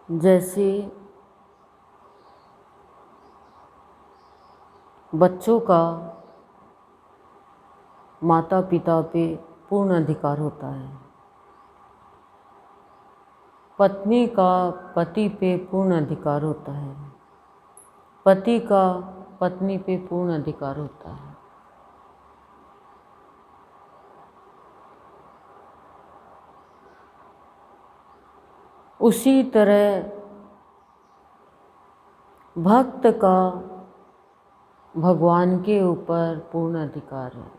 जैसे बच्चों का माता पिता पे पूर्ण अधिकार होता है, पत्नी का पति पे पूर्ण अधिकार होता है, पति का पत्नी पे पूर्ण अधिकार होता है। उसी तरह भक्त का भगवान के ऊपर पूर्ण अधिकार है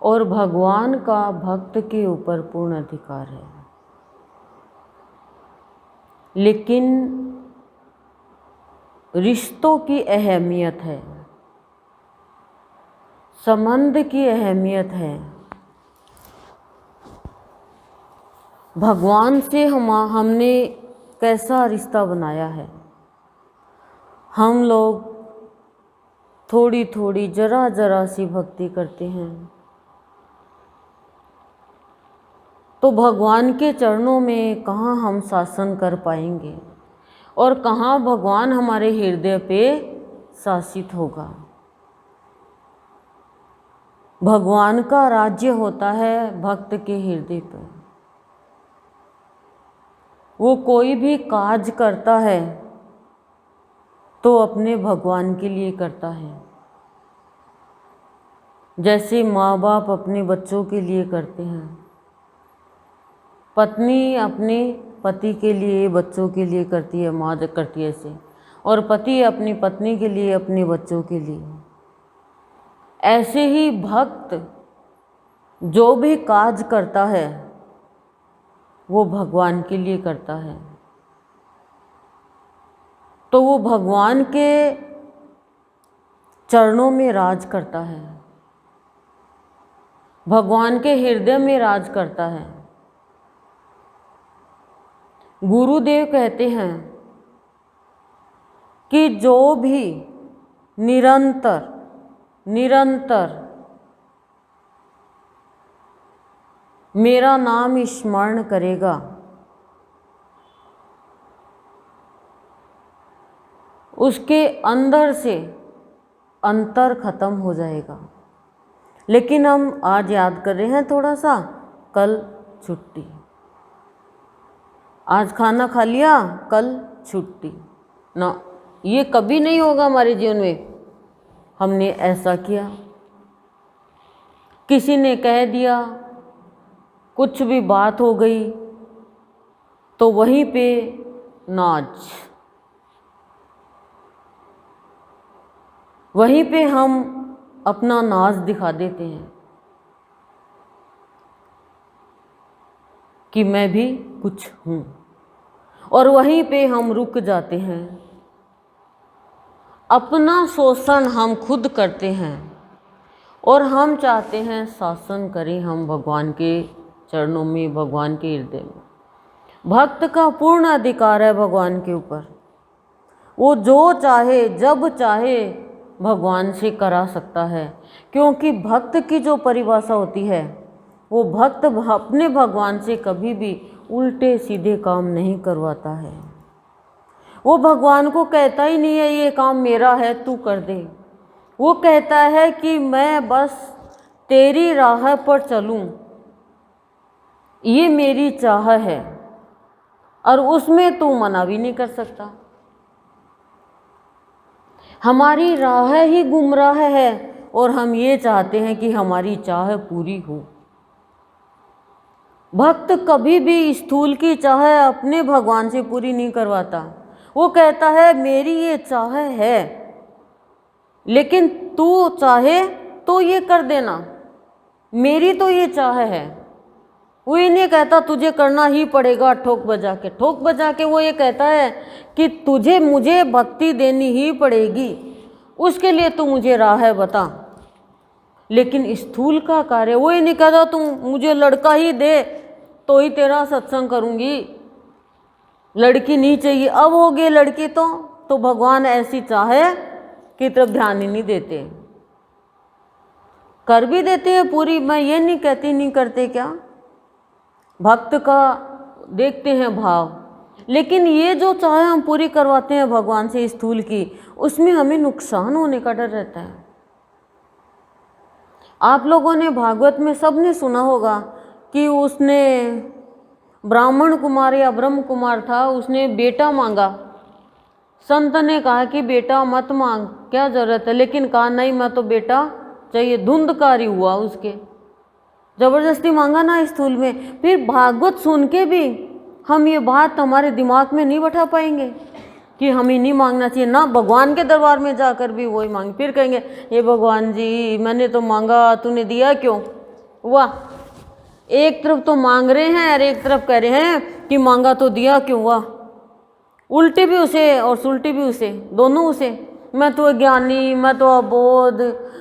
और भगवान का भक्त के ऊपर पूर्ण अधिकार है। लेकिन रिश्तों की अहमियत है, संबंध की अहमियत है। भगवान से हमने कैसा रिश्ता बनाया है। हम लोग थोड़ी थोड़ी जरा जरा सी भक्ति करते हैं तो भगवान के चरणों में कहाँ हम शासन कर पाएंगे और कहाँ भगवान हमारे हृदय पे शासित होगा। भगवान का राज्य होता है भक्त के हृदय पर। वो कोई भी काज करता है तो अपने भगवान के लिए करता है। जैसे माँ बाप अपने बच्चों के लिए करते हैं, पत्नी अपने पति के लिए बच्चों के लिए करती है, माँ करती है ऐसे, और पति अपनी पत्नी के लिए अपने बच्चों के लिए। ऐसे ही भक्त जो भी काज करता है वो भगवान के लिए करता है, तो वो भगवान के चरणों में राज करता है, भगवान के हृदय में राज करता है। गुरुदेव कहते हैं कि जो भी निरंतर मेरा नाम स्मरण करेगा उसके अंदर से अंतर खत्म हो जाएगा। लेकिन हम आज याद कर रहे हैं थोड़ा सा, कल छुट्टी, आज खाना खा लिया कल छुट्टी ना, ये कभी नहीं होगा हमारे जीवन में। हमने ऐसा किया, किसी ने कह दिया, कुछ भी बात हो गई तो वहीं पे नाच, वहीं पे हम अपना नाच दिखा देते हैं कि मैं भी कुछ हूँ, और वहीं पे हम रुक जाते हैं। अपना शोषण हम खुद करते हैं और हम चाहते हैं शासन करें हम भगवान के चरणों में, भगवान के हृदय में। भक्त का पूर्ण अधिकार है भगवान के ऊपर। वो जो चाहे जब चाहे भगवान से करा सकता है, क्योंकि भक्त की जो परिभाषा होती है वो भक्त अपने भगवान से कभी भी उल्टे सीधे काम नहीं करवाता है। वो भगवान को कहता ही नहीं है ये काम मेरा है तू कर दे। वो कहता है कि मैं बस तेरी राह पर चलूं, ये मेरी चाह है और उसमें तू मना भी नहीं कर सकता। हमारी राह ही गुमराह है और हम ये चाहते हैं कि हमारी चाह पूरी हो। भक्त कभी भी स्थूल की चाह अपने भगवान से पूरी नहीं करवाता। वो कहता है मेरी ये चाह है, लेकिन तू चाहे तो ये कर देना, मेरी तो ये चाह है। वो ये नहीं कहता तुझे करना ही पड़ेगा ठोक बजा के। वो ये कहता है कि तुझे मुझे भक्ति देनी ही पड़ेगी, उसके लिए तू मुझे राह बता। लेकिन स्थूल का कार्य वो ये नहीं कहता तू मुझे लड़का ही दे तो ही तेरा सत्संग करूँगी, लड़की नहीं चाहिए। अब हो गई लड़की तो भगवान ऐसी चाहे की तरफ ध्यान ही नहीं देते। कर भी देते हैं पूरी, मैं ये नहीं कहती नहीं करते। क्या भक्त का देखते हैं भाव लेकिन ये जो चाहे हम पूरी करवाते हैं भगवान से स्थूल की, उसमें हमें नुकसान होने का डर रहता है। आप लोगों ने भागवत में सबने सुना होगा कि उसने ब्राह्मण कुमार या ब्रह्म कुमार था, उसने बेटा मांगा। संत ने कहा कि बेटा मत मांग, क्या जरूरत है, लेकिन कहा नहीं मैं तो बेटा चाहिए। धुंधकारी हुआ उसके, जबरदस्ती मांगा ना स्थूल में। फिर भागवत सुन के भी हम ये बात हमारे दिमाग में नहीं बैठा पाएंगे कि हमें नहीं मांगना चाहिए ना। भगवान के दरबार में जाकर भी वही मांग, फिर कहेंगे ये भगवान जी मैंने तो मांगा, तूने दिया क्यों? वाह, एक तरफ तो मांग रहे हैं और एक तरफ कह रहे हैं कि मांगा तो दिया क्यों। वाह, उल्टी भी उसे और सुलटी भी उसे, दोनों उसे। मैं तो ज्ञानी, मैं तो अबोध,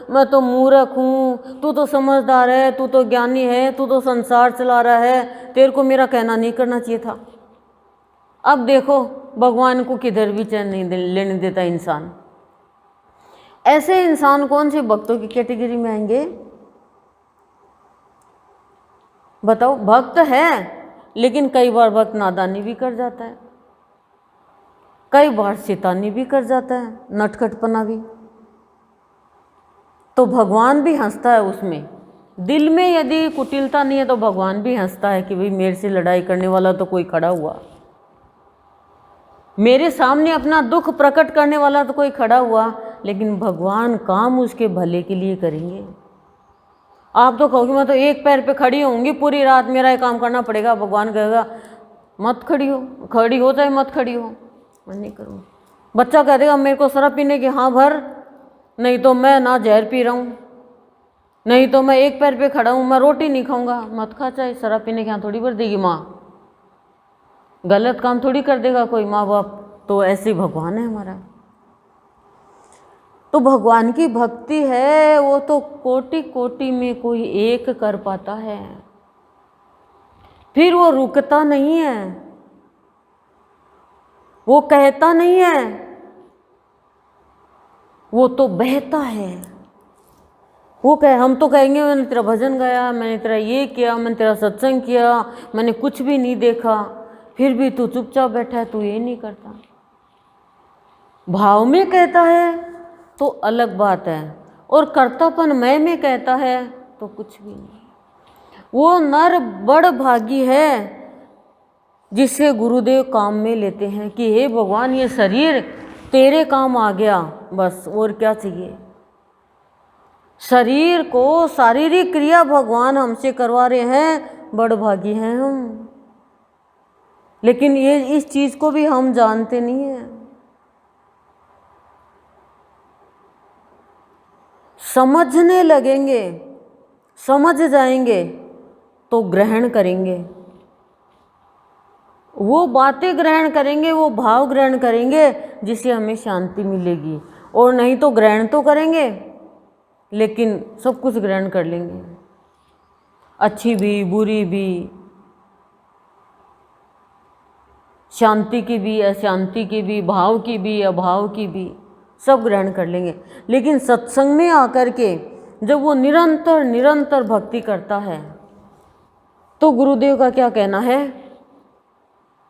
मैं तो मूर्ख हूँ, तू तो समझदार है, तू तो ज्ञानी है, तू तो संसार चला रहा है, तेरे को मेरा कहना नहीं करना चाहिए था। अब देखो भगवान को किधर भी चैन नहीं लेने देता इंसान। ऐसे इंसान कौन से भक्तों की कैटेगरी में आएंगे बताओ? भक्त है लेकिन कई बार भक्त नादानी भी कर जाता है, कई बार शैतानी भी कर जाता है, नटखटपना भी। तो भगवान भी हंसता है उसमें। दिल में यदि कुटिलता नहीं है तो भगवान भी हंसता है कि भाई मेरे से लड़ाई करने वाला तो कोई खड़ा हुआ, मेरे सामने अपना दुख प्रकट करने वाला तो कोई खड़ा हुआ। लेकिन भगवान काम उसके भले के लिए करेंगे। आप तो कहोगे मैं तो एक पैर पे खड़ी होंगी पूरी रात, मेरा ये काम करना पड़ेगा। भगवान कहेगा मत खड़ी हो, खड़ी हो चाहे मत खड़ी हो, मैं नहीं करूँगी। बच्चा कह देगा मेरे को शराब पीने की हाँ भर, नहीं तो मैं ना जहर पी रहा हूँ, नहीं तो मैं एक पैर पे खड़ा हूँ, मैं रोटी नहीं खाऊंगा। मत खा, चाहे शराब पीने के यहाँ थोड़ी भर देगी माँ, गलत काम थोड़ी कर देगा कोई माँ बाप। तो ऐसे भगवान है हमारा। तो भगवान की भक्ति है वो तो कोटि कोटि में कोई एक कर पाता है। फिर वो रुकता नहीं है, वो कहता नहीं है, वो तो बहता है। वो हम तो कहेंगे मैंने तेरा भजन गाया, मैंने तेरा ये किया, मैंने तेरा सत्संग किया, मैंने कुछ भी नहीं देखा, फिर भी तू चुपचाप बैठा है, तू ये नहीं करता। भाव में कहता है तो अलग बात है, और कर्तापन मैं में कहता है तो कुछ भी नहीं। वो नर बड़ भागी है जिसे गुरुदेव काम में लेते हैं कि हे भगवान ये शरीर तेरे काम आ गया, बस और क्या चाहिए। शरीर को शारीरिक क्रिया भगवान हमसे करवा रहे हैं, बड़ भागी हैं हम। लेकिन ये इस चीज को भी हम जानते नहीं हैं। समझने लगेंगे, समझ जाएंगे तो ग्रहण करेंगे, वो बातें ग्रहण करेंगे, वो भाव ग्रहण करेंगे जिससे हमें शांति मिलेगी। और नहीं तो ग्रहण तो करेंगे लेकिन सब कुछ ग्रहण कर लेंगे, अच्छी भी बुरी भी, शांति की भी अशांति की भी, भाव की भी अभाव की भी, सब ग्रहण कर लेंगे। लेकिन सत्संग में आकर के जब वो निरंतर निरंतर भक्ति करता है तो गुरुदेव का क्या कहना है,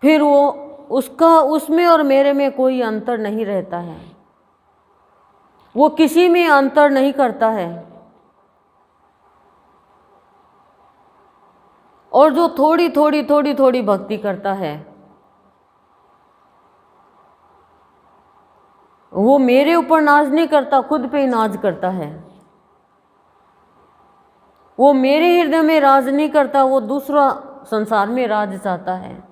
फिर वो उसका उसमें और मेरे में कोई अंतर नहीं रहता है, वो किसी में अंतर नहीं करता है। और जो थोड़ी थोड़ी थोड़ी थोड़ी भक्ति करता है वो मेरे ऊपर नाज नहीं करता, खुद पे ही नाज करता है। वो मेरे हृदय में राज नहीं करता, वो दूसरा संसार में राज चाहता है।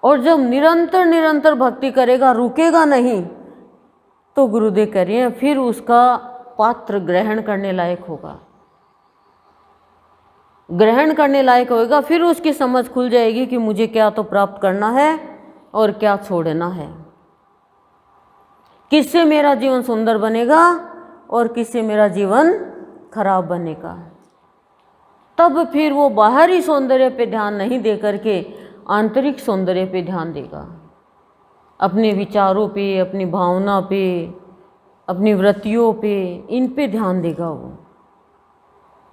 और जब निरंतर निरंतर भक्ति करेगा, रुकेगा नहीं, तो गुरुदेव कह रहे हैं फिर उसका पात्र ग्रहण करने लायक होगा, ग्रहण करने लायक होगा। फिर उसकी समझ खुल जाएगी कि मुझे क्या तो प्राप्त करना है और क्या छोड़ना है, किससे मेरा जीवन सुंदर बनेगा और किससे मेरा जीवन खराब बनेगा। तब फिर वो बाहरी सौंदर्य पे ध्यान नहीं दे करके आंतरिक सौंदर्य पे ध्यान देगा, अपने विचारों पे, अपनी भावना पे, अपनी वृत्तियों पे, इन पे ध्यान देगा वो।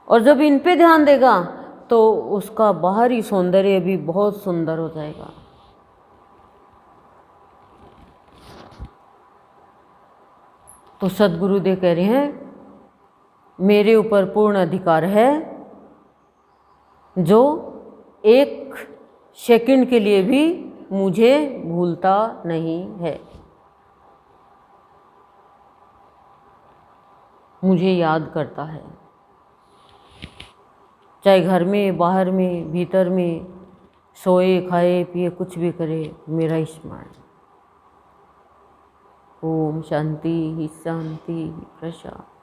और जब इन पे ध्यान देगा तो उसका बाहरी सौंदर्य भी बहुत सुंदर हो जाएगा। तो सद्गुरुदेव कह रहे हैं मेरे ऊपर पूर्ण अधिकार है, जो एक सेकंड के लिए भी मुझे भूलता नहीं है, मुझे याद करता है, चाहे घर में, बाहर में, भीतर में, सोए खाए पिए कुछ भी करे, मेरा स्मरण। ओम शांति ही शांति प्रशांत।